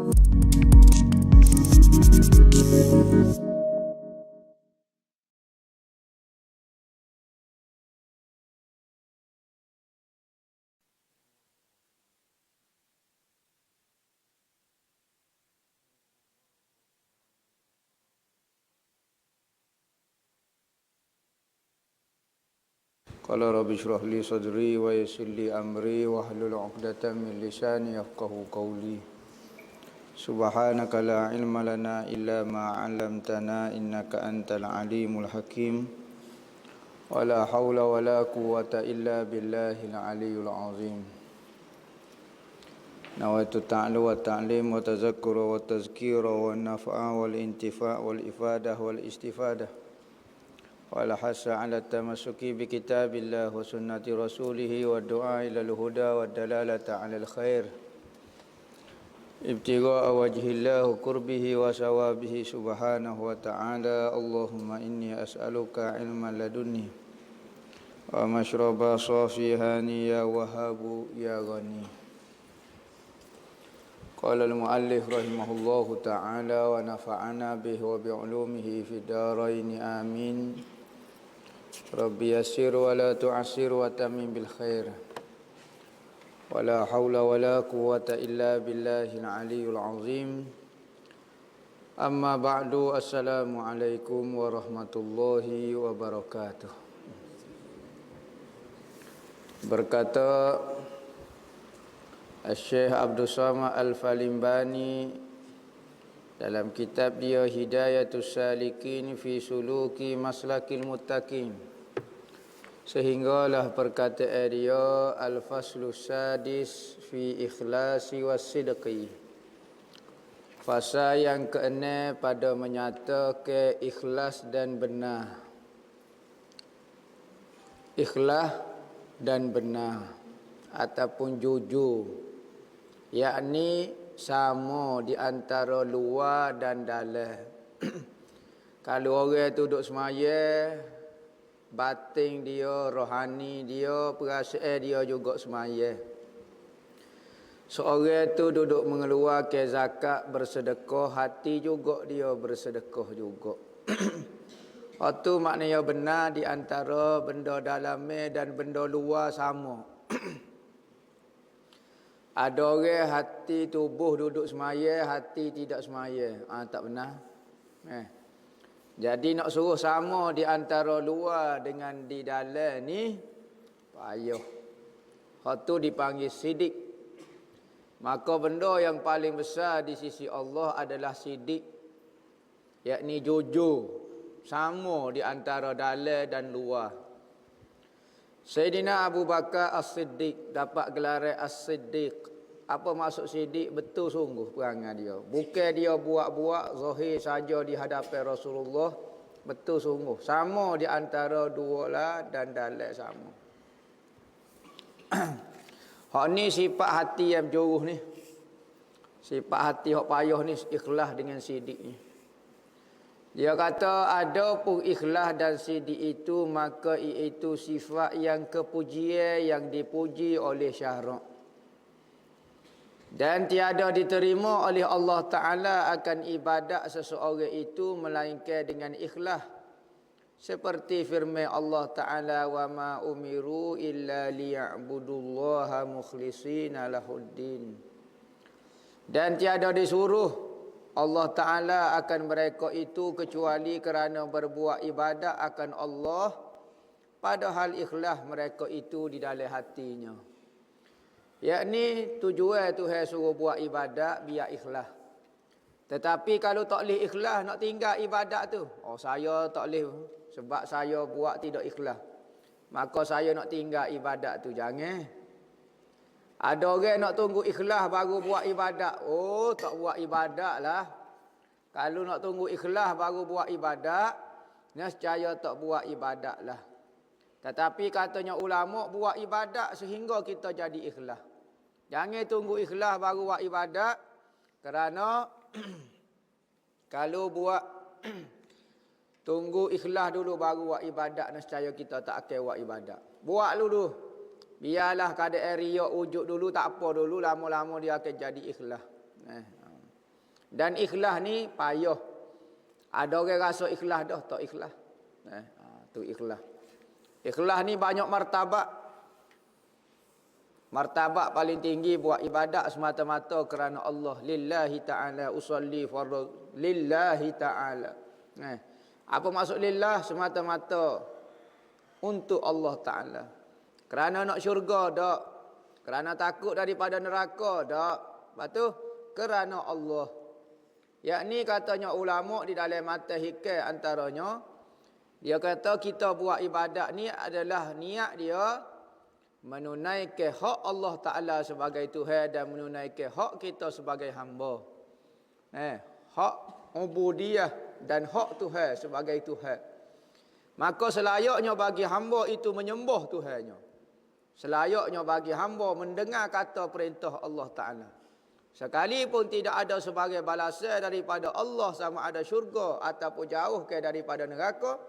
Qala rabbi shrah li sadri wa yassir li amri wahlul 'uqdatam min lisani yafqahu qawli. Subhanaka la ilma lana illa ma 'allamtana innaka antal alimul hakim. Wa la haula wa la quwwata illa billahil aliyyil azim. Nawaitu ta'lu wa ta'lim wa tazakkura wa tazkira wa naf'a wal intifa' wal ifadah wal istifadah. Wal hasa 'ala tamassuki bi kitabillah wa sunnati rasulih wa du'a ila al-huda wa dalalata 'ala al-khair. Ibtigha'a wajhillah qurbihi wa sawabihi subhanahu wa ta'ala. Allahumma inni as'aluka 'ilman ladunni wa mashraba safihani ya wahhabu ya ghani. Qala al-muallif rahimahullahu ta'ala wa nafa'ana bihi wa bi'ulumihi fid dharain amin. Rabbi yassir wa la tu'assir wa tamim bil khair. Wa la hawla wa la quwwata illa billahil aliyyil azim. Amma ba'du, assalamu alaikum warahmatullahi wabarakatuh. Berkata Syekh Abdul Samad Al-Falimbani dalam kitab dia Hidayatus Salikin fi Suluki Maslakil Muttaqin, sehinggalah perkataan dia Al-Faslus Sadis fi Ikhlasi was-Sidqi, fasa yang ke-6 pada menyatakan ikhlas dan benar. Ikhlas dan benar ataupun jujur, yakni sama di antara luar dan dalam. Kalau orang tu duduk semaya, batin dia, rohani dia, perasaan dia juga semaya. Seorang tu duduk mengeluarkan zakat, bersedekah, hati juga dia bersedekah juga. Itu maknanya benar di antara benda dalamnya dan benda luar sama. Ada orang hati tubuh duduk semaya, hati tidak semaya. Tak benar. Jadi nak suruh sama di antara luar dengan di dalam ni payah. Hak tu dipanggil sidik. Maka benda yang paling besar di sisi Allah adalah sidik, yakni jujur, sama di antara dalam dan luar. Sayyidina Abu Bakar As-Siddiq dapat gelar As-Siddiq. Apa maksud siddiq? Betul sungguh perangai dia. Bukan dia buat-buat zahir saja di hadapan Rasulullah. Betul sungguh. Sama di antara dua lah dan dalam sama. Hak ni sifat hati yang juruh ni. Sifat hati hak payah ni, ikhlas dengan siddiq ni. Dia kata ada pun ikhlas dan siddiq itu, maka iaitu sifat yang kepujian yang dipuji oleh syarak. Dan tiada diterima oleh Allah Ta'ala akan ibadat seseorang itu melainkan dengan ikhlas. Seperti firman Allah Ta'ala, wa ma umiru illa liya'budullaha mukhlishina lahuddin. Dan tiada disuruh Allah Ta'ala akan mereka itu kecuali kerana berbuat ibadat akan Allah, padahal ikhlas mereka itu di dalam hatinya. Yakni tujuan Tuhan suruh buat ibadat biar ikhlas. Tetapi kalau tak boleh ikhlas nak tinggal ibadat tu, saya tak boleh sebab saya buat tidak ikhlas, maka saya nak tinggal ibadat tu. Jangan. Ada orang nak tunggu ikhlas baru buat ibadat. Tak buat ibadat lah. Kalau nak tunggu ikhlas baru buat ibadat, nescaya tak buat ibadat lah. Tetapi katanya ulama, buat ibadat sehingga kita jadi ikhlas. Jangan tunggu ikhlas baru buat ibadat. Kerana kalau buat tunggu ikhlas dulu baru buat ibadat, nescaya kita tak akan buat ibadat. Buat dulu. Biarlah keadaan riak wujud dulu, tak apa dulu, lama-lama dia akan jadi ikhlas. Dan ikhlas ni payah. Ada orang rasa ikhlas dah, tak ikhlas. Tu ikhlas. Ikhlas ni banyak martabat. Martabat paling tinggi buat ibadat semata-mata kerana Allah. Lillahi ta'ala usalli fardu. Lillahi ta'ala. Apa maksud lillah? Semata-mata untuk Allah Ta'ala. Kerana nak syurga, tak. Kerana takut daripada neraka, tak. Lepas tu, kerana Allah. Yakni katanya ulama' di dalam mata hikam antaranya, dia kata kita buat ibadat ni adalah niat dia menunaikan hak Allah Ta'ala sebagai Tuhan dan menunaikan hak kita sebagai hamba. Hak ubudiyah dan hak Tuhan sebagai Tuhan. Maka selayaknya bagi hamba itu menyembah Tuhannya. Selayaknya bagi hamba mendengar kata perintah Allah Ta'ala. Sekalipun tidak ada sebagai balasan daripada Allah sama ada syurga ataupun jauh ke daripada neraka,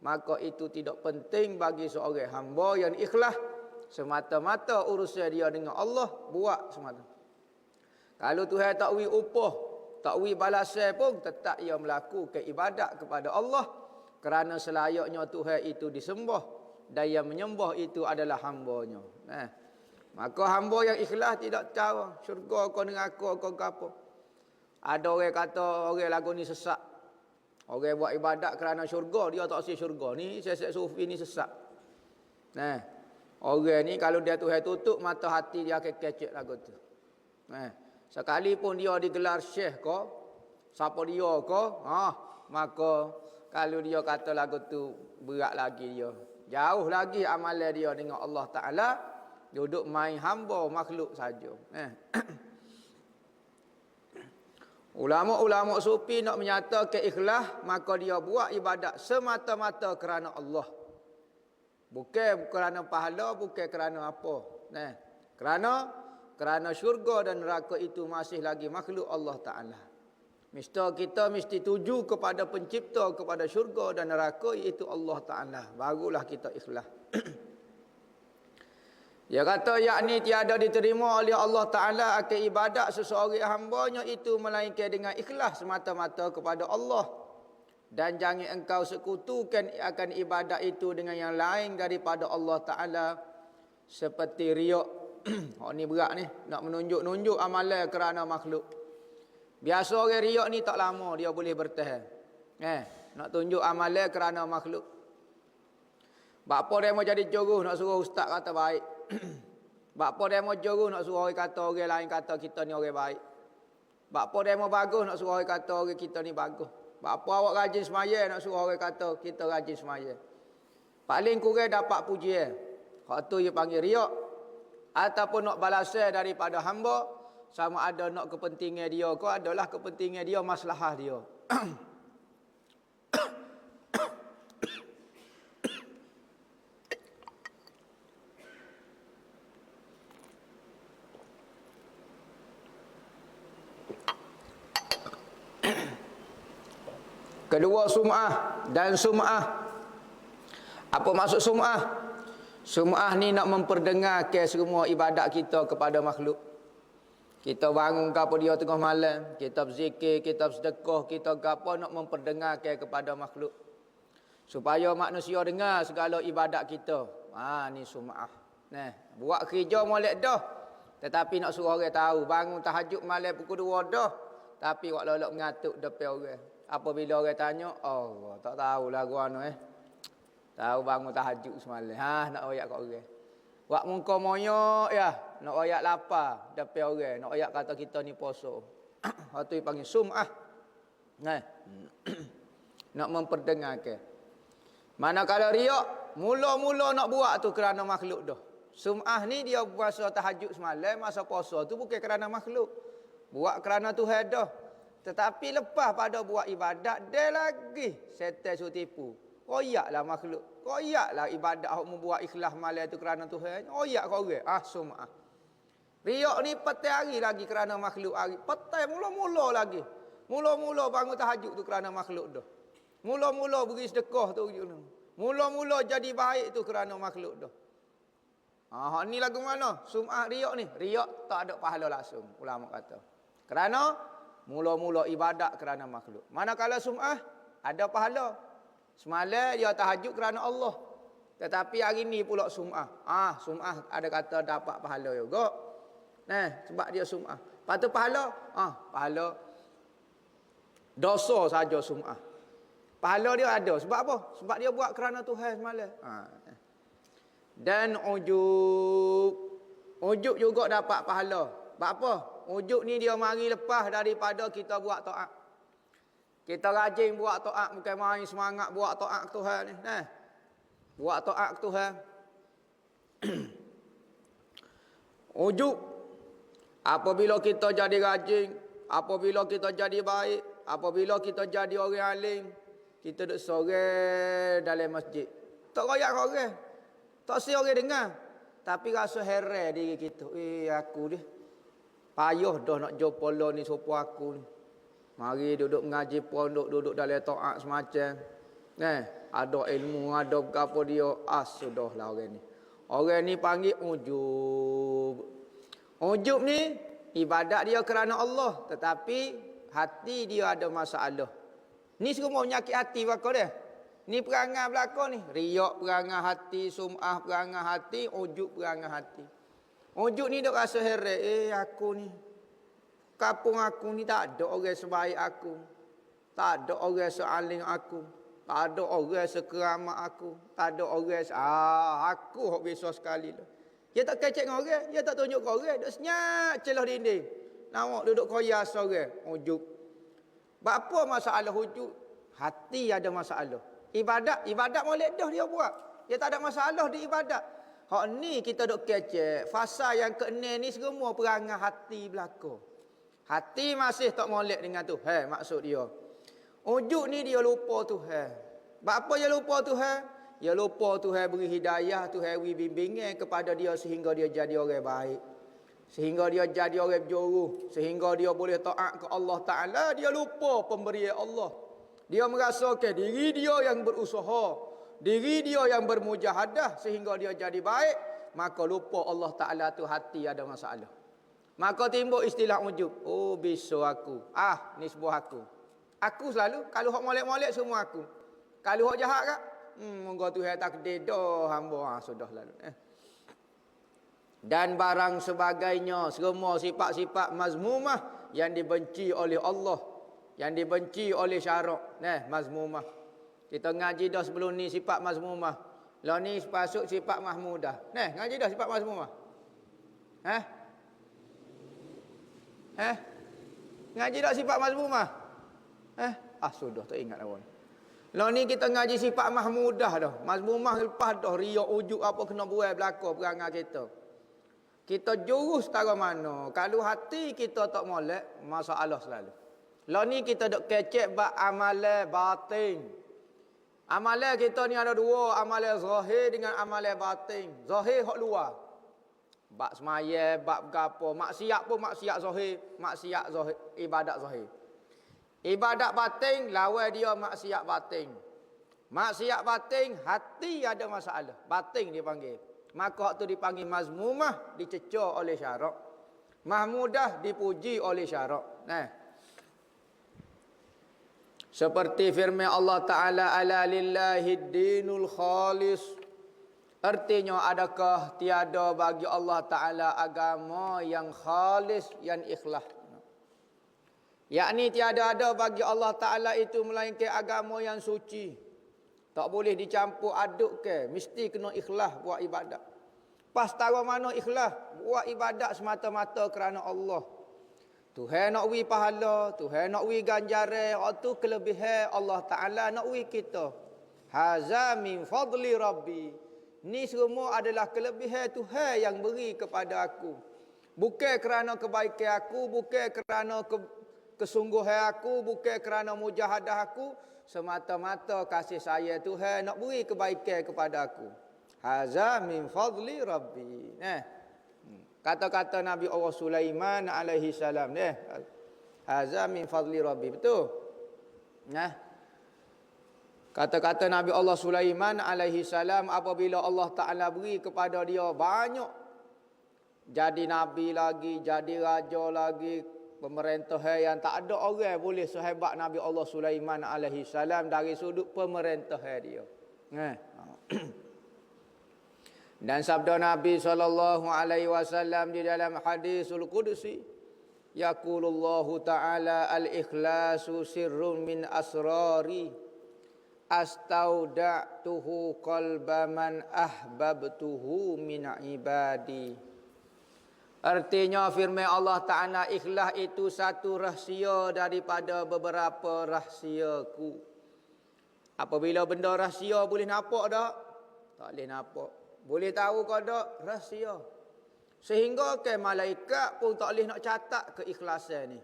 maka itu tidak penting bagi seorang hamba yang ikhlas semata-mata urusan dia dengan Allah buat semata. Kalau Tuhan tak wi upah, tak wi balasan pun tetap ia melakukan ibadat kepada Allah kerana selayaknya Tuhan itu disembah dan yang menyembah itu adalah hamba-Nya. Maka hamba yang ikhlas tidak tahu syurga ke neraka ke apa. Ada orang kata orang lagu ni sesat. Orang buat ibadat kerana syurga, dia tak rasa syurga. Ni sesat sufi ni sesat. Orang ni kalau dia Tuhan tutup mata hati dia akan kecek lagu tu. Sekalipun dia digelar syekh ke, siapa dia ke, maka kalau dia kata lagu tu berat lagi dia. Jauh lagi amalan dia dengan Allah Ta'ala. Duduk main hamba makhluk saja. Ulama-ulama sufi nak menyatakan ikhlas, maka dia buat ibadat semata-mata kerana Allah. Bukan kerana pahala, bukan kerana apa. Kerana syurga dan neraka itu masih lagi makhluk Allah Ta'ala. Kita mesti tuju kepada pencipta, kepada syurga dan neraka, iaitu Allah Ta'ala. Barulah kita ikhlas. Dia kata yakni tiada diterima oleh Allah Ta'ala akan ibadat seseorang hambanya itu melainkan dengan ikhlas semata-mata kepada Allah. Dan jangan engkau sekutukan akan ibadat itu dengan yang lain daripada Allah Ta'ala. Seperti riak. Ni berat ni. Nak menunjuk-nunjuk amalan kerana makhluk. Biasa orang riak ni tak lama dia boleh bertahan. Nak tunjuk amalan kerana makhluk. Bapa dia mau jadi jogoh nak suruh ustaz kata baik. Bapa dia mau jogoh nak suruh orang kata orang lain kata kita ni orang baik. Bapa dia mau bagus nak suruh orang kata orang kita ni bagus. Bapa awak rajin semaya nak suruh orang kata kita rajin semaya. Paling kurang dapat pujian. Hak tu dia panggil riak. Ataupun nak balasan daripada hamba, sama ada nak kepentingan dia ke adalah kepentingan dia, maslahah dia. Kedua, sum'ah dan sum'ah. Apa maksud sum'ah? Sum'ah ni nak memperdengarkan semua ibadat kita kepada makhluk. Kita bangun ke apa dia tengah malam, kita berzikir, kita bersedekah, kita ke apa nak memperdengarkan kepada makhluk. Supaya manusia dengar segala ibadat kita. Ni sum'ah. Buat kerja molek dah. Tetapi nak suruh orang tahu, bangun tahajud malam pukul 2 dah. Tapi wak lolok ngatuk depan orang. Apabila orang tanya, Allah tak tahulah gua tahu bangun tahajud semalam. Nak oyak kat orang. Wak muka moyok ya, nak oyak lapar depan orang, nak oyak kata kita ni puasa. Hak tu dipanggil sum'ah. Nak memperdengarkan. Manakala riak, mula-mula nak buat tu kerana makhluk dah. Sum'ah ni dia puasa tahajud semalam, masa puasa tu bukan kerana makhluk. Buat kerana Tuhan dah. Tetapi lepas pada buat ibadat, dia lagi setan suruh tipu. Koyaklah makhluk. Koyaklah ibadat hok membuat ikhlas malam tu kerana Tuhan. Koyak kau orang. Sum'ah. Riak ni petai hari lagi kerana makhluk hari. Petai mula-mula lagi. Mula-mula bangun tahajud tu kerana makhluk dah. Mula-mula beri sedekah tu. Mula-mula jadi baik tu kerana makhluk dah. Hak ni lagu mana? Sum'ah riak ni. Riak tak ada pahala langsung. Ulama kata. Kerana Mula-mula ibadat kerana makhluk. Manakala sum'ah, ada pahala. Semalam dia tahajud kerana Allah. Tetapi hari ni pula sum'ah. Sum'ah ada kata dapat pahala juga. Sebab dia sum'ah. Lepas tu pahala, pahala dosa saja sum'ah. Pahala dia ada. Sebab apa? Sebab dia buat kerana Tuhan semalam. Dan ujub. Ujub juga dapat pahala. Sebab apa? Ujub ni dia mari lepas daripada kita buat taat. Kita rajin buat taat, bukan main semangat buat taat ke Tuhan ni. Buat taat ke Tuhan. Ujub. Apabila kita jadi rajin, apabila kita jadi baik, apabila kita jadi orang alim, kita duduk sorang dalam masjid. Tak royak orang. Tak si orang dengar. Tapi rasa heran diri kita. Aku dia. Payah dah nak jumpa lah ni sopa aku ni. Mari duduk mengaji pondok, duduk dalam taat semacam. Ada ilmu, ada apa dia. Sudahlah orang ni. Orang ni panggil ujub. Ujub ni ibadat dia kerana Allah. Tetapi hati dia ada masalah. Ni semua penyakit hati belakang dia. Ni perangai belakang ni. Riak perangai hati, sum'ah perangai hati, ujub perangai hati. Ujub ni duk rasa heran. Aku ni. Kampung aku ni tak ada orang sebaik aku. Tak ada orang sealing aku. Tak ada orang sekeramat aku. Tak ada orang aku hok besar sekali lah. Dia tak kecek dengan orang. Dia tak tunjuk ke orang. Duk senyap celah dinding. Nampak duduk koyas orang. Ujub. Apa masalah ujub? Hati ada masalah. Ibadat molek dah dia buat. Dia tak ada masalah di ibadat. Hak ni kita duk kecek. Fasa yang ke-6 ni semua perangai hati belaka. Hati masih tak molek dengan Tuhan maksud dia. Ujub ni dia lupa Tuhan. Apa dia lupa Tuhan? Dia lupa Tuhan beri hidayah, Tuhan beri bimbingan kepada dia sehingga dia jadi orang baik. Sehingga dia jadi orang berjuru. Sehingga dia boleh taat ke Allah Ta'ala. Dia lupa pemberian Allah. Dia merasakan diri dia yang berusaha. Diri dia yang bermujahadah sehingga dia jadi baik. Maka lupa Allah Ta'ala tu hati ada masalah. Maka timbul istilah ujub. Bisa aku. Ni sebuah aku. Aku selalu. Kalau hak molek-molek semua aku. Kalau hak jahat kan? Moga Tuhan takdir dah hamba. Sudah lalu. Dan barang sebagainya. Semua sifat-sifat mazmumah yang dibenci oleh Allah. Yang dibenci oleh syarak. Mazmumah. Kita ngaji dah sebelum ni sifat mazmumah. Lah ni pasuk sifat mahmudah. Ngaji dah sifat mazmumah. Ngaji dah sifat mazmumah. Sudah tak ingat awal. Lah ni kita ngaji sifat mahmudah dah. Mazmumah lepas dah riak ujub apa kena buat belaka perangai kita. Kita jurus setara mana. Kalau hati kita tak molek, masalah selalu. Lah ni kita dok kecek bab amalan batin. Amalan kita ni ada dua, amalan zahir dengan amalan batin. Zahir hak luar. Bab semaya, bab gapo, maksiat pun maksiat zahir, maksiat zahir, ibadat zahir. Ibadat batin lawan dia maksiat batin. Maksiat batin hati ada masalah. Batin dipanggil. Maka hak tu dipanggil mazmumah, dicecah oleh syarak. Mahmudah dipuji oleh syarak. Seperti firman Allah Ta'ala, ala lillahi dinul khalis. Artinya adakah tiada bagi Allah Ta'ala agama yang khalis, yang ikhlas. Yakni tiada ada bagi Allah Ta'ala itu melainkan agama yang suci. Tak boleh dicampur aduk ke. Mesti kena ikhlas buat ibadat. Pas tahu mana ikhlas buat ibadat semata-mata kerana Allah. Tuhan nak wi pahala, Tuhan nak wi ganjaran, itu kelebihan Allah Ta'ala nak wi kita. Haza min fadli Rabbi. Ni semua adalah kelebihan Tuhan yang beri kepada aku. Bukan kerana kebaikan aku, bukan kerana kesungguhan aku, bukan kerana mujahadah aku. Semata-mata kasih sayang Tuhan nak beri kebaikan kepada aku. Haza min fadli Rabbi. Kata-kata Nabi Allah Sulaiman alaihi salam. Haza min fadli Rabbi. Betul? Kata-kata Nabi Allah Sulaiman alaihi salam apabila Allah Ta'ala beri kepada dia banyak. Jadi Nabi lagi, jadi raja lagi, pemerintah yang tak ada orang boleh sehebat Nabi Allah Sulaiman alaihi salam dari sudut pemerintah dia. Dan sabda Nabi SAW di dalam hadisul qudsi, yaqulullahu ta'ala al-ikhlasu sirrun min asrari astauda'tuhu qalba man ahbabtuhu min ibadi. Artinya firman Allah Ta'ala, ikhlas itu satu rahsia daripada beberapa rahsiaku. Apabila benda rahsia boleh nampak tak? Tak boleh nampak. Boleh tahu ke tak? Rahsia. Sehingga ke malaikat pun tak boleh nak catat keikhlasan ni.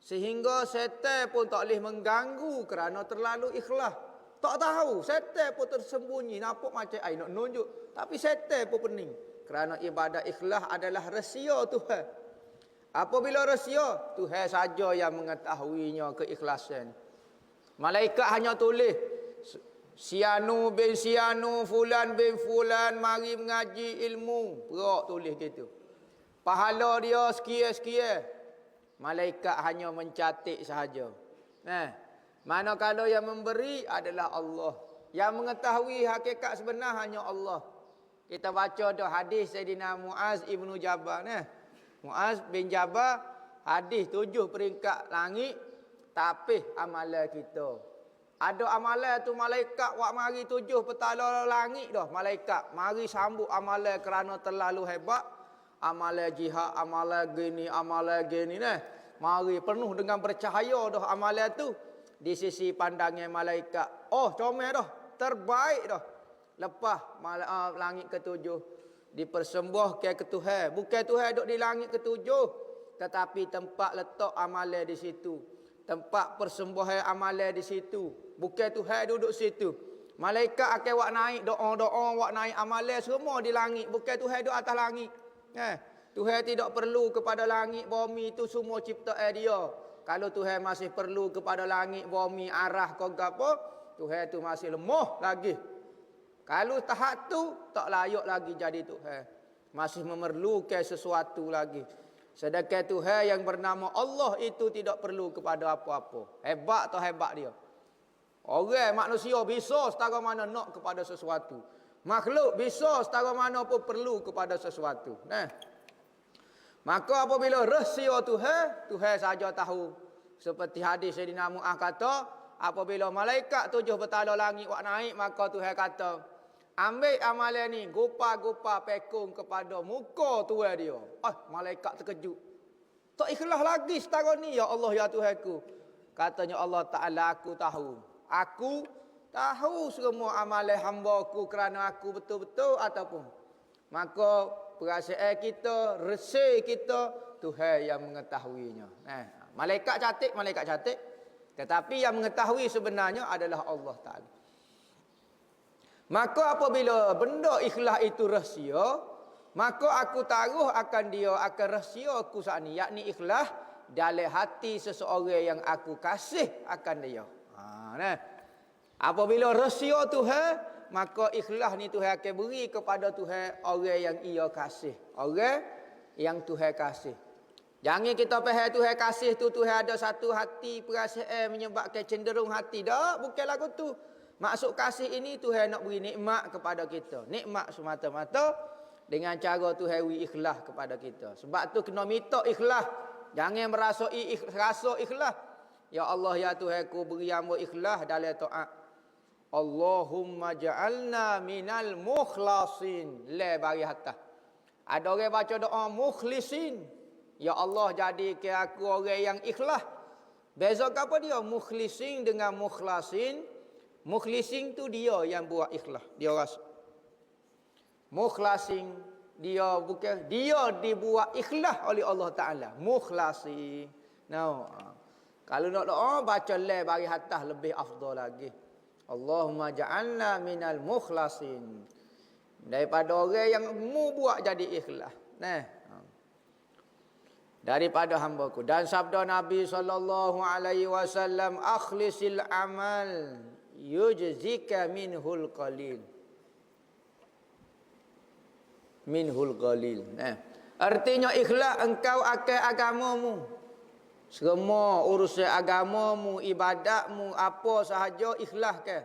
Sehingga setan pun tak boleh mengganggu kerana terlalu ikhlas. Tak tahu. Setan pun tersembunyi. Nampak macam ai nak nunjuk. Tapi setan pun pening. Kerana ibadat ikhlas adalah rahsia Tuhan. Apabila rahsia, Tuhan saja yang mengetahuinya keikhlasan. Malaikat hanya tulis, Sianu bin Sianu, Fulan bin Fulan, mari mengaji ilmu. Perak tulis gitu. Pahala dia sekian-sekian. Malaikat hanya mencatat sahaja. Manakala yang memberi adalah Allah. Yang mengetahui hakikat sebenar hanya Allah. Kita baca dah hadis Sayyidina Muaz ibnu Jabal. Muaz bin Jabal, hadis 7 peringkat langit. Tapi amalan kita. Ada amalan tu malaikat wak mari 7 petala langit dah. Malaikat mari sambut amalan kerana terlalu hebat. Amalan jihad, amalan gini. Mari penuh dengan bercahaya dah amalan tu. Di sisi pandangan malaikat. Oh, comel dah. Terbaik dah. Lepas langit ketujuh dipersembahkan ke Tuhan. Bukan Tuhan duduk di langit ketujuh, tetapi tempat letak amalan di situ. Tempat persembahan amalan di situ. Bukan Tuhan duduk situ. Malaikat akan wak naik doa-doa, wak naik amalan semua di langit. Bukan Tuhan duduk atas langit. Tuhan tidak perlu kepada langit, bumi itu semua ciptaan dia. Kalau Tuhan masih perlu kepada langit, bumi, arah kau gapo, Tuhan itu masih lemah lagi. Kalau tahap tu tak layak lagi jadi Tuhan. Masih memerlukan sesuatu lagi. Sedangkan Tuhan yang bernama Allah itu tidak perlu kepada apa-apa. Hebat atau hebat dia. Orang manusia bisa setara mana nak kepada sesuatu. Makhluk bisa setara mana pun perlu kepada sesuatu. Maka apabila rahsia Tuhan, Tuhan saja tahu. Seperti hadis Sayyidina Mu'ah kata, apabila malaikat 7 bertala langit wak naik, maka Tuhan kata, ambil amalan ni, gupa-gupa pekung kepada muka Tuhan dia. Malaikat terkejut. Tak ikhlas lagi setara ni, ya Allah, ya Tuhanku. Katanya Allah Ta'ala, aku tahu. Aku tahu semua amalan hamba-Ku kerana aku betul-betul ataupun. Maka perasaan kita, resi kita, Tuhan yang mengetahuinya. Malaikat catat. Tetapi yang mengetahui sebenarnya adalah Allah Ta'ala. Maka apabila benda ikhlas itu rahsia, maka aku taruh akan dia, akan rahsia aku saat ni, yakni ikhlas dalam hati seseorang yang aku kasih akan dia. Apabila rahsia Tuhan, maka ikhlas ni Tuhan akan beri kepada Tuhan orang yang ia kasih. Orang yang Tuhan kasih. Jangan kita faham Tuhan kasih tu Tuhan ada satu hati perasaan menyebabkan cenderung hati. Tak, bukan lagu tu. Maksud kasih ini Tuhan nak beri nikmat kepada kita. Nikmat semata-mata dengan cara Tuhan beri ikhlas kepada kita. Sebab tu kena minta ikhlas. Jangan merasai rasa ikhlas. Ya Allah, ya Tuhanku, beri hamba ikhlas dalam taat. Allahumma ja'alna minal mukhlasin. Le bagi atas. Ada orang baca doa mukhlisin. Ya Allah, jadikan aku orang yang ikhlas. Beza apa dia? Mukhlisin dengan mukhlasin. Mukhlisin tu dia yang buat ikhlas. Dia rasa. Mukhlasin, dia bukan. Dia dibuat ikhlas oleh Allah Ta'ala. Mukhlasin. Kalau nak doa, baca le bagi atas lebih afdal lagi. Allahumma ja'alna minal mukhlasin. Daripada orang yang mu buat jadi ikhlas. Daripada hamba-Ku. Dan sabda Nabi SAW, akhlisil amal yujzika minhul qalil. Minhul qalil. Artinya ikhlas engkau akan agamamu. Semua urusan agamamu, ibadatmu, apa sahaja ikhlas ke?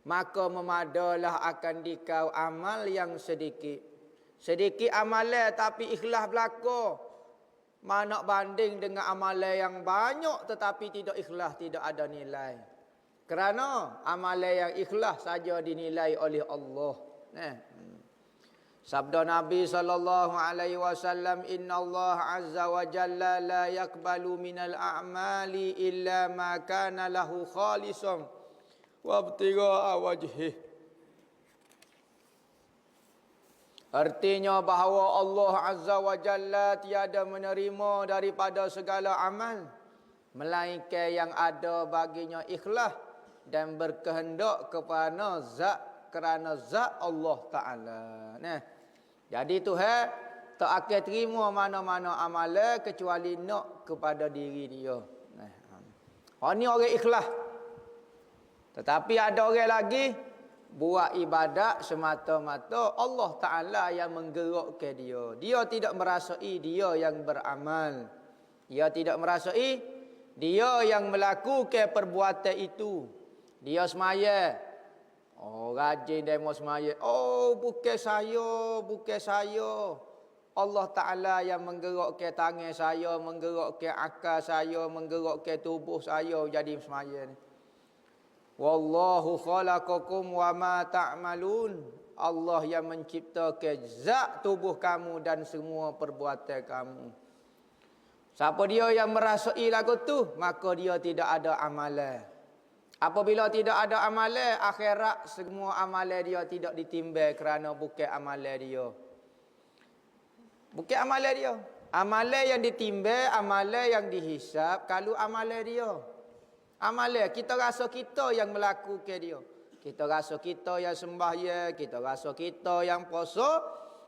Maka memadalah akan dikau amal yang sedikit. Sedikit amalan tapi ikhlas belaka. Mana banding dengan amalan yang banyak tetapi tidak ikhlas, tidak ada nilai. Kerana amalan yang ikhlas saja dinilai oleh Allah. Sabda Nabi sallallahu alaihi wasallam, innallaha azza wa jalla la yaqbalu minal a'mali illa ma kana lahu khalisan wa ibtigha'a wajhih. Artinya bahawa Allah azza wa jalla tiada menerima daripada segala amal melainkan yang ada baginya ikhlas dan berkehendak kerana zat Allah Ta'ala. Jadi Tuhan tak akan terima mana-mana amalan kecuali nak kepada diri dia. Ini orang ikhlas. Tetapi ada orang lagi buat ibadat semata-mata Allah Ta'ala yang menggerakkan dia. Dia tidak merasai dia yang beramal. Dia tidak merasai dia yang melakukan perbuatan itu. Dia semaya. Oh, rajin demo semaya. Oh, bukan saya. Allah Ta'ala yang menggerakkan tangan saya, menggerakkan akal saya, menggerakkan tubuh saya jadi semaya ni. Wallahu khalaqakum wa ma ta'malun. Allah yang menciptakan zat tubuh kamu dan semua perbuatan kamu. Siapa dia yang merasai lagu tu, maka dia tidak ada amalan. Apabila tidak ada amalan, akhirat semua amalan dia tidak ditimbang kerana bukan amalan dia. Bukan amalan dia. Amalan yang ditimbang, amalan yang dihisap kalau amalan dia. Amalan kita rasa kita yang melakukan dia. Kita rasa kita yang sembahyang, kita rasa kita yang puasa,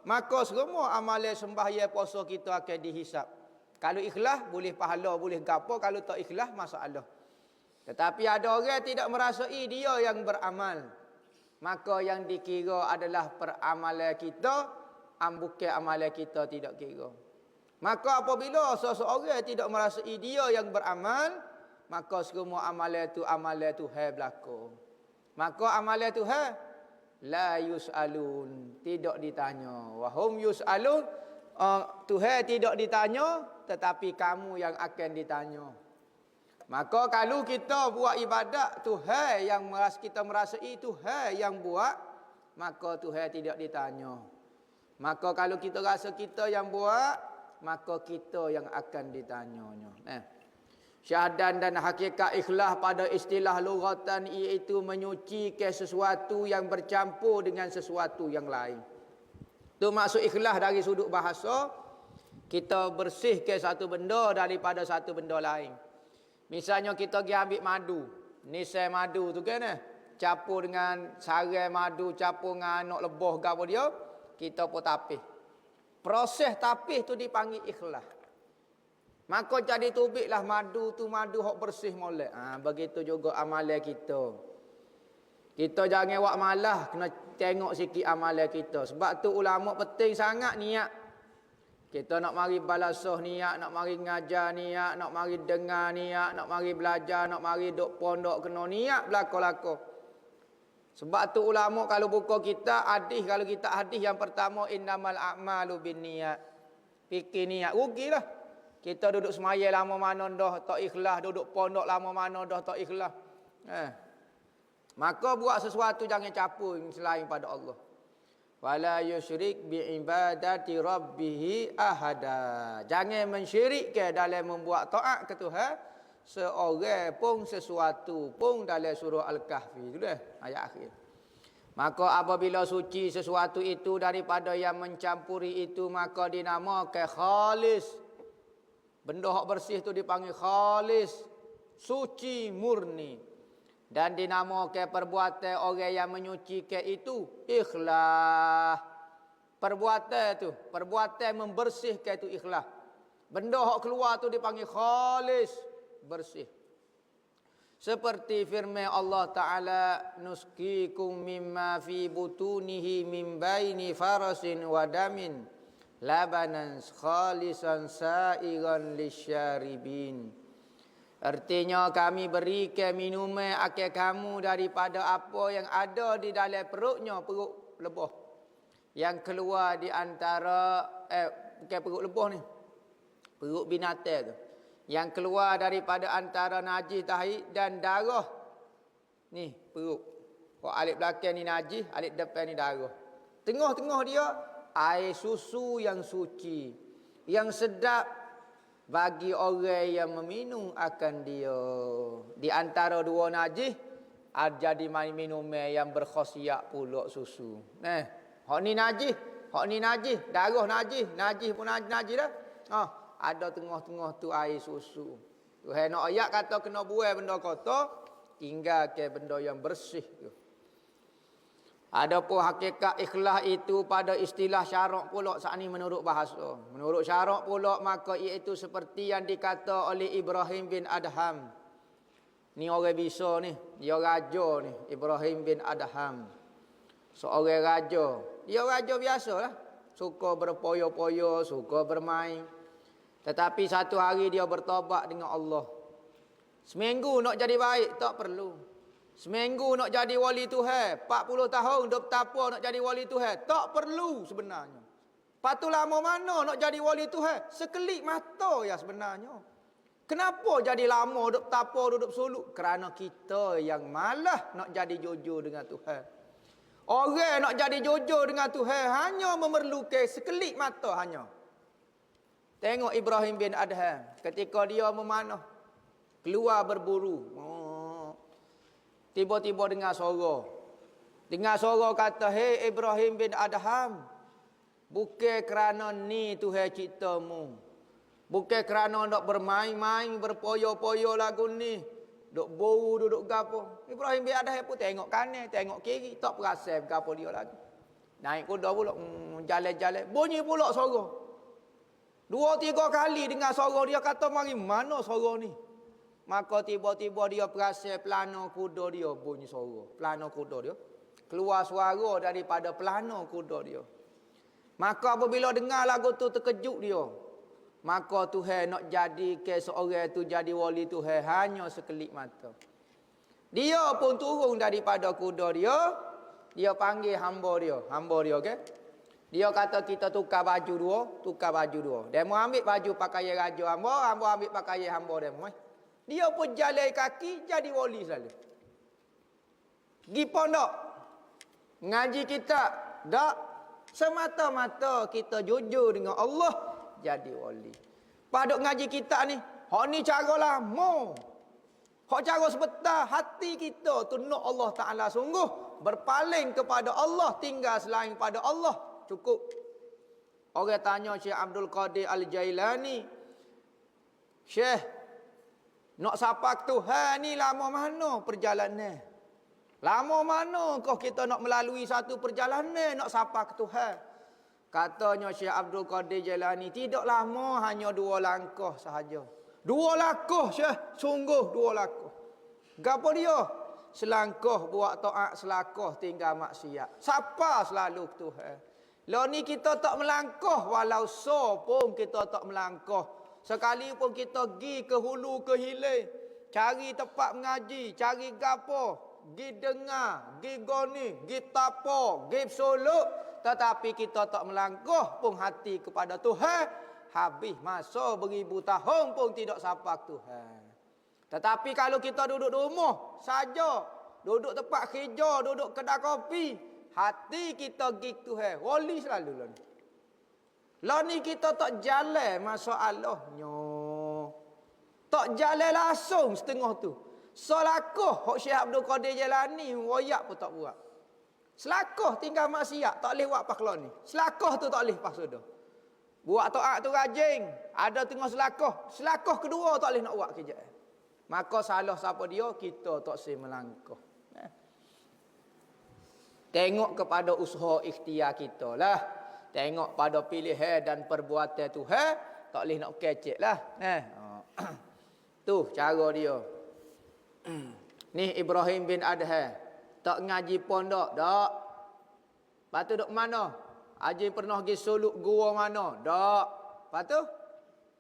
maka semua amalan sembahyang puasa kita akan dihisap. Kalau ikhlas boleh pahala, boleh gapo, kalau tak ikhlas masalah. Tetapi ada orang tidak merasai dia yang beramal. Maka yang dikira adalah peramalan kita, bukan amalan kita tidak kira. Maka apabila seseorang tidak merasai dia yang beramal, maka semua amalan Tuhan berlaku. Maka amalan Tuhan la yus'alun, tidak ditanya. Wa hum yus'alun, Tuhan tidak ditanya, tetapi kamu yang akan ditanya. Maka kalau kita buat ibadat Tuhan yang kita merasai Tuhan yang buat, maka Tuhan tidak ditanya. Maka kalau kita rasa kita yang buat, maka kita yang akan ditanyanya. Syahadat dan hakikat ikhlas pada istilah lughatan iaitu menyucikan sesuatu yang bercampur dengan sesuatu yang lain. Itu maksud ikhlas dari sudut bahasa, kita bersihkan satu benda daripada satu benda lain. Misalnya kita pergi ambil madu. Nisai madu tu kan campur dengan sarai madu, campur dengan anak lebah ke apa dia, kita pun tapih. Proses tapih tu dipanggil ikhlas. Maka jadi tubiklah madu tu madu hok bersih molek. Begitu juga amalan kita. Kita jangan buat malah, kena tengok sikit amalan kita. Sebab tu ulama penting sangat niat. Kita nak mari balasah niat, nak mari ngajar niat, nak mari dengar niat, nak mari belajar, nak mari duk pondok kena niat belako-lako. Sebab tu ulama kalau buka kita hadis, kalau kita hadis yang pertama innamal a'malu binniyat. Fikir niat rugilah. Kita duduk semaya lama mana dah tak ikhlas, duduk pondok lama mana dah tak ikhlas. Maka buat sesuatu jangan capur selain pada Allah. Wala yusyrik bi ibadati rabbih ahada. Jangan mensyirikkan dalam membuat taat ke Tuhan seorang pun sesuatu pun dalam surah Al-Kahfi tu dah ayat akhir. Maka apabila suci sesuatu itu daripada yang mencampuri itu, maka dinamakan khalis. Benda hak bersih tu dipanggil khalis, suci murni. Dan dinamakan perbuatan orang yang menyucikan itu ikhlas. Perbuatan membersihkan itu ikhlas. Benda hak keluar tu dipanggil khalis, bersih. Seperti firman Allah Ta'ala, nusqikum mimma fi butunihi min baini farasin wa damin labanan khalisan sa'igan lisyaribin. Artinya kami berikan minuman akan kamu daripada apa yang ada di dalam perutnya, perut lebah. Yang keluar di antara bukan perut lebah ni, perut binatang tu. Yang keluar daripada antara najis tahid dan darah. Ni perut. Kalau alif belakang ni najis, alif depan ni darah. Tengah-tengah dia air susu yang suci, yang sedap bagi orang yang meminum akan dia. Di antara dua najis ada jadi minuman yang berkhasiat pula susu. Hak ni najis, hak ni najis, darah najis, najis pun najis dah. Ada tengah-tengah tu air susu. Tuhan nak ayat kata kena buai benda kotor, tinggalkan benda yang bersih tu. Adapun hakikat ikhlas itu pada istilah syarak pula saat ni menurut bahasa. Menurut syarak pula maka iaitu seperti yang dikata oleh Ibrahim bin Adham. Ni orang bisa ni, dia raja ni, Ibrahim bin Adham. Seorang raja. Dia raja biasalah. Suka berpoyo-poyo, suka bermain. Tetapi satu hari dia bertobat dengan Allah. Seminggu nak jadi baik tak perlu. Seminggu nak jadi wali Tuhan, 40 tahun duk bertapa nak jadi wali Tuhan, tak perlu sebenarnya. Patu lama mana nak jadi wali Tuhan? Sekelip mata ya sebenarnya. Kenapa jadi lama duk bertapa, duduk suluk? Kerana kita yang malah nak jadi jujur dengan Tuhan. Orang nak jadi jujur dengan Tuhan hanya memerlukan sekelip mata hanya. Tengok Ibrahim bin Adham ketika dia memanah, keluar berburu. Tiba-tiba dengar suara. Dengar suara kata, "Hei Ibrahim bin Adham, bukan kerana ni Tuhan ciptamu. Bukan kerana nak bermain-main, berpoyo-poyo lagu ni. Duk buru, duduk gapo." Ibrahim bin Adham pun tengok kanan, tengok kiri, tak perasan gapo dia lagi. Naik kuda pula, jalan-jalan. Bunyi pula suara. 2-3 kali dengar suara dia kata, "Mari mana suara ni?" Maka tiba-tiba dia perasan pelana kuda dia bunyi suara. Pelana kuda dia. Keluar suara daripada pelana kuda dia. Maka apabila dengar lagu tu terkejut dia. Maka Tuhan nak jadikan seorang tu jadi wali Tuhan hanya sekelip mata. Dia pun turun daripada kuda dia. Dia panggil hamba dia. Hamba dia, okey? Dia kata kita tukar baju dua. Tukar baju dua. Dia mau ambil baju pakaian raja hamba. Hamba ambil pakaian hamba dia. Dia pun jalan kaki jadi wali selalu. Pergi pondok. Ngaji kita. Tak. Semata-mata kita jujur dengan Allah. Jadi wali. Paduk ngaji kita ni. Hak ni cara lama. Hak cara sebentar. Hati kita tu nak Allah Ta'ala sungguh. Berpaling kepada Allah. Tinggal selain pada Allah. Cukup. Orang tanya Syekh Abdul Qadir Al-Jailani. Syekh, nak sapak Tuhan ni lama mana perjalanan? Lama mana kau kita nak melalui satu perjalanan nak sapak Tuhan? Katanya Syekh Abdul Qadir Jailani, tidak lama, hanya 2 langkah sahaja. 2 langkah Syekh, sungguh 2 langkah. Gapo dia? Selangkah buat taat, selangkah tinggal maksiat. Siapa selalu Tuhan? Lah ni kita tak melangkah, walau so pun kita tak melangkah. Sekali pun kita pergi ke hulu ke hilir, cari tempat mengaji, cari gapo, pergi dengar, pergi goni, pergi tapo, pergi suluk, tetapi kita tak melangkah pun hati kepada Tuhan, habis masa beribu tahun pun tidak sapak Tuhan. Tetapi kalau kita duduk di rumah saja, duduk tempat kerja, duduk kedai kopi, hati kita pergi Tuhan, wali selalu lah ni. Lah ni kita tak jalan masalahnya. Tak jalan langsung setengah tu. Selakah hak Syekh Abdul Qadir Jailani royak pun tak buat. Selakah tinggal maksiat tak boleh buat pakhla ni. Selakah tu tak boleh pas sudah. Buat taat tu rajin, ada tengah selakah. Selakah kedua tak boleh nak buat kerja. Maka salah siapa dia? Kita tak boleh melangkah. Tengok kepada usaha ikhtiar kita lah. Tengok pada pilihan dan perbuatan Tuhan, tak boleh nak kecek lah. Tu cara dia. Ni Ibrahim bin Adham. Tak ngaji pondok, tak. Lepas tu duk mana? Haji pernah pergi suluk gua mana? Tak. Lepas tu,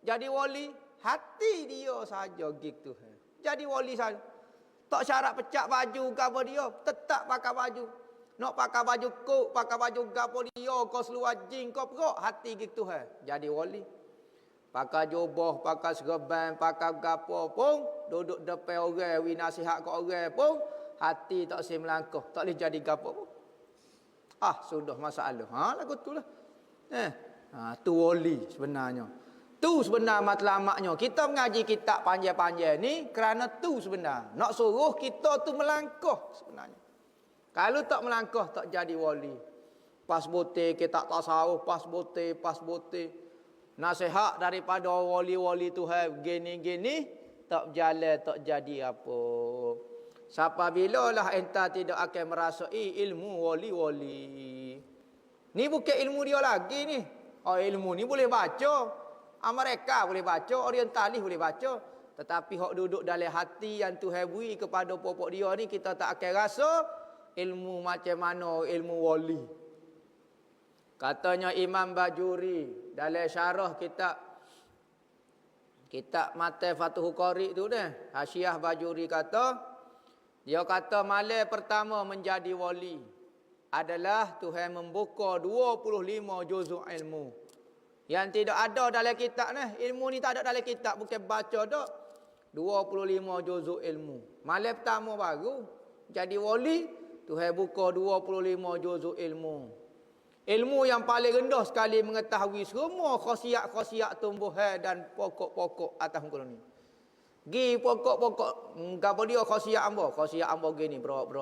jadi wali. Hati dia saja gitu. Jadi wali saja. Tak syarat pecah baju ke apa dia. Tetap pakai baju. Nak pakai baju kok, pakai baju gapo dia. Kau seluar jing, kau perok. Hati gitu. Jadi wali. Pakai jubah, pakai serban, pakai gapo pun. Duduk depan orang, wi nasihat ke orang pun. Hati tak boleh melangkah. Tak boleh jadi gapo pun. Sudah masalah. Lagu tu lah. Tu wali sebenarnya. Tu sebenar matlamaknya. Kita mengaji kitab panjang-panjang ni kerana tu sebenar. Nak suruh kita tu melangkah sebenarnya. Kalau tak melangkah, tak jadi wali. Pas bote, kita tak tasawuf, pas bote. Nasihat daripada wali-wali Tuhan, gini-gini, tak berjalan, tak jadi apa. Siapa bilalah entah tidak akan merasai ilmu wali-wali. Ni bukan ilmu dia lagi ni. Ilmu ni boleh baca. Mereka boleh baca, orientalis boleh baca. Tetapi hak duduk dalam hati yang Tuhan beri kepada popok dia ni, kita tak akan rasa ilmu macam mana ilmu wali. Katanya Imam Bajuri dalam syarah kitab Matan Fathul Qari tu dah. Hasyiah Bajuri dia kata malam pertama menjadi wali adalah Tuhan membuka 25 juzuk ilmu. Yang tidak ada dalam kitab ni. Ilmu ni tak ada dalam kitab. Bukan baca tak. 25 juzuk ilmu. Malam pertama baru. Jadi wali. Tuhan buka 25 juzuk ilmu. Ilmu yang paling rendah sekali mengetahui semua khasiat-khasiat tumbuhan dan pokok-pokok atas muka ni. Gi pokok-pokok. Apa dia khasiat amba? Khasiat amba gini. Berok.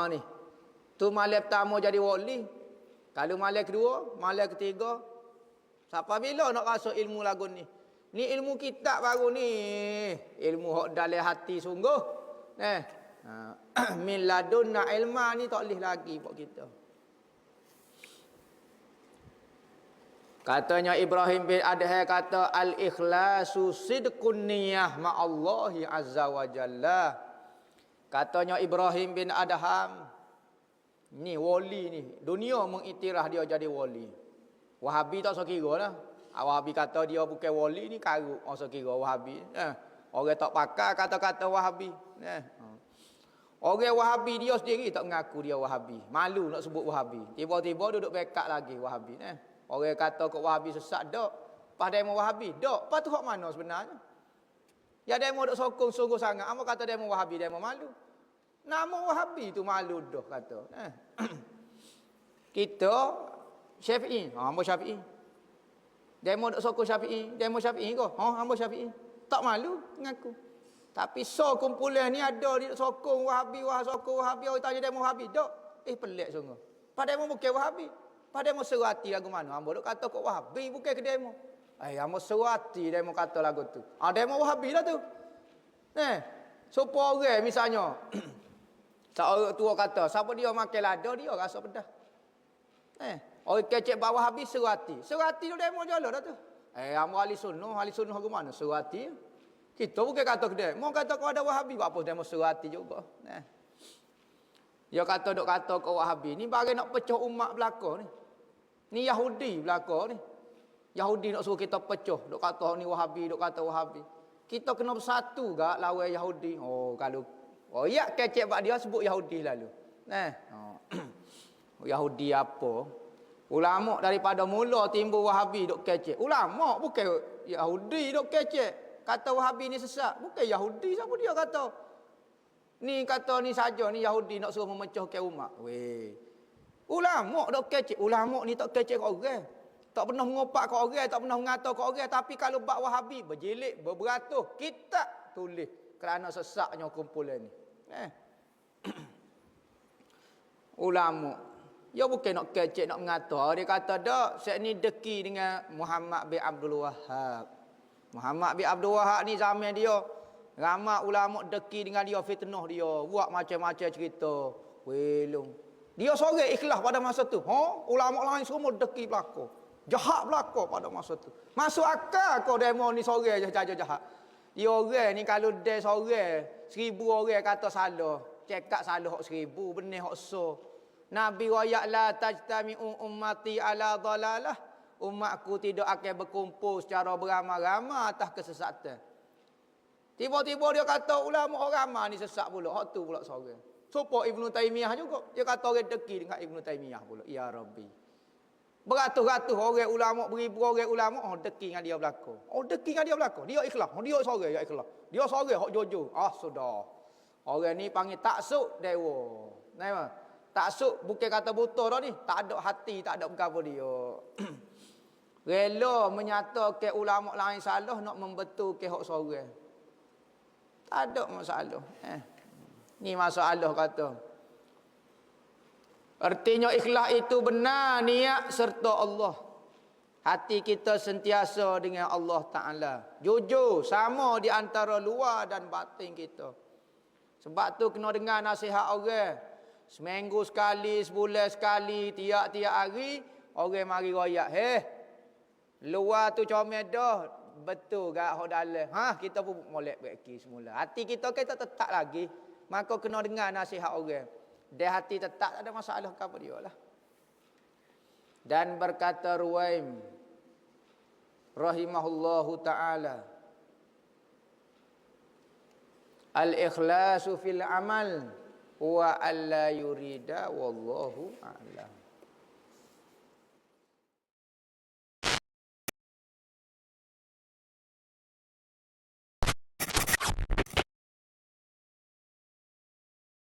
Ni. Tu malam pertama jadi wali. Kalau malam kedua, malam ketiga, siapa bila nak rasa ilmu lagu ni? Ni ilmu kitab baru ni. Ilmu hak dalam hati sungguh. Min ladunna ilma ni tak boleh lagi buat kita. Katanya Ibrahim bin Adham kata al-ikhlasu sidqun niyah ma'allahi azza wa jalla. Katanya Ibrahim bin Adham, ni wali ni. Dunia mengiktiraf dia jadi wali. Wahabi tak sekira lah. Wahabi kata dia bukan wali ni karut. Orang sekira Wahabi. Orang tak pakai kata-kata Wahabi. Orang Wahabi dia sendiri tak mengaku dia Wahabi. Malu nak sebut Wahabi. Tiba-tiba duduk backup lagi Wahabi. Orang kata kok Wahabi sesat tak. Pas demo Wahabi. Tak. Pas tu hak mana sebenarnya? Ya demo duk sokong sungguh sangat. Apa kata demo Wahabi? Demo malu. Nama Wahabi tu malu dah kata. Kita Syafi'i. Hamba Syafi'i. Demo duk sokong Syafi'i. Demo Syafi'i ke? Hamba Syafi'i. Tak malu mengaku. Tapi kumpulan ni ada dia sokong Wahabi, sokong Wahabi. Orang tanya demo Wahabi. Tak. Pelik sungguh. Pada demo bukan Wahabi. Pada demo serati lagu mana? Hamba duk kata kok Wahabi bukan ke demo. Hamba serati demo kata lagu tu. Demo Wahabi lah tu. Supaya orang misalnya seorang tua kata, siapa dia makan lada, dia rasa pedas. Orang kecek bawah habis serati. Serati tu demo jala dah tu. Amo ahli sunnah ke mana? Serati. Kita bukan kata ke dia. Mau kata kau ada Wahabi, buat apa demo serati juga. Dia kata dok kata kau Wahabi. Ni bagi nak pecah umat belaka ni. Ni Yahudi belaka ni. Yahudi nak suruh kita pecah. Dok kata ni Wahabi, dok kata Wahabi. Kita kena bersatu gak lawan Yahudi. Ya kecek bak dia sebut Yahudi lalu. Yahudi apa? Ulama daripada mula timbul Wahabi dok kecek. Ulama bukan Yahudi dok kecek. Kata Wahabi ni sesat. Bukan Yahudi siapa dia kata. Ni kata ni saja ni Yahudi nak suruh memecahkan umat. Ulama dok kecek. Ulama ni tak kecek kau orang. Tak pernah mengopak kau orang, tak pernah mengata kau orang, tapi kalau bak Wahabi berjilid berberatus kita tulis kerana sesaknya kumpulan ni. Ulama dia bukan nak kecek nak mengata. Dia kata dak, saya ni deki dengan Muhammad bin Abdul Wahhab. Muhammad bin Abdul Wahhab ni zaman dia ramai ulama deki dengan dia, fitnah dia, buat macam-macam cerita. Welung. Dia sore ikhlas pada masa tu. Ulama lain semua deki belaka. Jahat belaka pada masa tu. Masuk akal kau demo ni sore je jahat. Dia orang ni kalau dia sore 1000 orang kata salah, cekak salah hak 1000, benih hak so. Nabi royak la tajtami'u ummati ala dhalalah. Umatku tidak akan berkumpul secara beramai-ramai atas kesesatan. Tiba-tiba dia kata ulama orang ramai ni sesat pula. Hak tu pula seorang. Supaya Ibnu Taimiyah juga. Dia kata orang deki dengan Ibnu Taimiyah pula. Ya Rabbi. Beratus-ratus orang ulama, beribu orang ulama, deki dengan dia berlaku. Deki dengan dia berlaku. Dia ikhlas. Dia seorang yang ikhlas. Dia seorang hak jujur. Sudah. Orang ni panggil taksub dewa. Nampak? Taksub bukan kata buta dah ni. Tak ada hati, tak ada apa dia. Rela menyatakan ulama lain salah nak membetulkan hak seorang. Tak ada masalah. Ni masalah kata. Artinya ikhlas itu benar niat serta Allah. Hati kita sentiasa dengan Allah Ta'ala. Jujur, sama di antara luar dan batin kita. Sebab tu kena dengar nasihat orang. Seminggu sekali, sebulan sekali, tiap-tiap hari, orang mari royak. Luar tu comel dah. Betul gak hok dalam. Kita pun molek berki semula. Hati kita tetap lagi. Maka kena dengar nasihat orang. Dia hati tetap tak ada masalah kepada dia lah. Dan berkata Ruwaim rahimahullahu ta'ala, al-ikhlasu fil amal wa alla yurida wallahu a'lam.